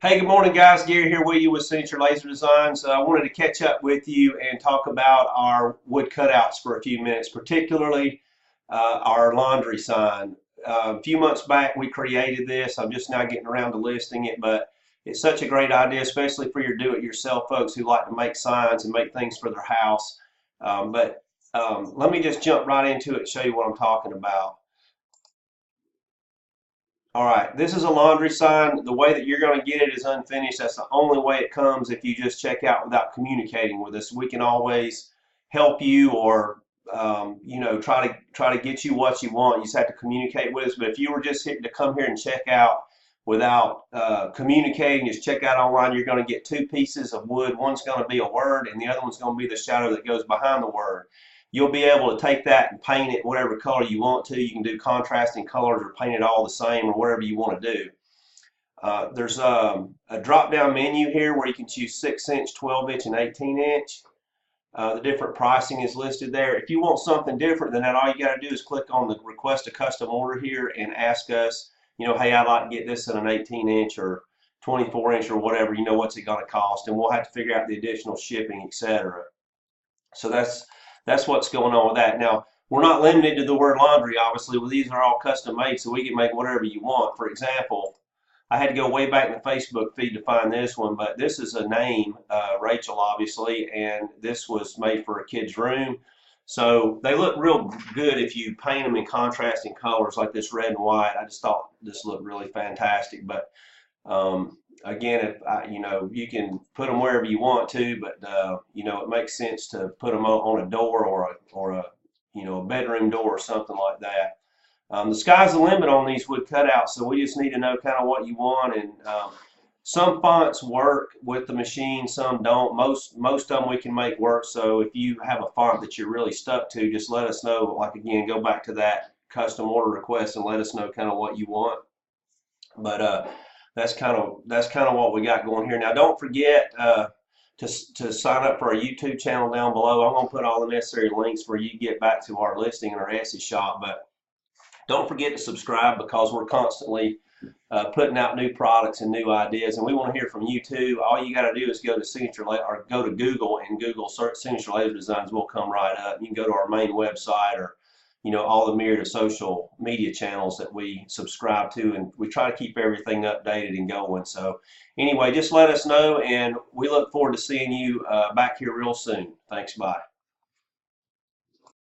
Hey, good morning, guys. Gary here with you with Signature Laser Designs. I wanted to catch up with you and talk about our wood cutouts for a few minutes, particularly our laundry sign. A few months back, we created this. I'm just now getting around to listing it, but it's such a great idea, especially for your do-it-yourself folks who like to make signs and make things for their house. Let me just jump right into it and show you what I'm talking about. All right, this is a laundry sign. The way that you're going to get it is unfinished. That's the only way it comes if you just check out without communicating with us. We can always help you or try to get you what you want. You just have to communicate with us. But if you were just to come here and check out without communicating, just check out online, you're going to get two pieces of wood. One's going to be a word and the other one's going to be the shadow that goes behind the word. You'll be able to take that and paint it whatever color you want to. You can do contrasting colors or paint it all the same or whatever you want to do. There's a drop-down menu here where you can choose 6-inch, 12-inch, and 18-inch. The different pricing is listed there. If you want something different than that, all you got to do is click on the request a custom order here and ask us, hey, I'd like to get this in an 18-inch or 24-inch or whatever. What's it going to cost? And we'll have to figure out the additional shipping, etc. So that's what's going on with that. Now, we're not limited to the word laundry, obviously. Well, these are all custom made, so we can make whatever you want. For example, I had to go way back in the Facebook feed to find this one, but this is a name, Rachel, obviously, and this was made for a kid's room. So they look real good if you paint them in contrasting colors like this red and white. I just thought this looked really fantastic. But again, you can put them wherever you want to, but it makes sense to put them on a door or a bedroom door or something like that. The sky's the limit on these wood cutouts, so we just need to know kind of what you want. And some fonts work with the machine, some don't. Most of them we can make work. So if you have a font that you're really stuck to, just let us know. Like again, go back to that custom order request and let us know kind of what you want. But that's kind of what we got going here. Now, don't forget to sign up for our YouTube channel down below. I'm going to put all the necessary links for you to get back to our listing in our Etsy shop. But don't forget to subscribe because we're constantly putting out new products and new ideas, and we want to hear from you too. All you got to do is go to go to Google and Google search Signature Laser Designs. Will come right up. You can go to our main website or all the myriad of social media channels that we subscribe to, and we try to keep everything updated and going. So anyway, just let us know, and we look forward to seeing you back here real soon. Thanks, bye.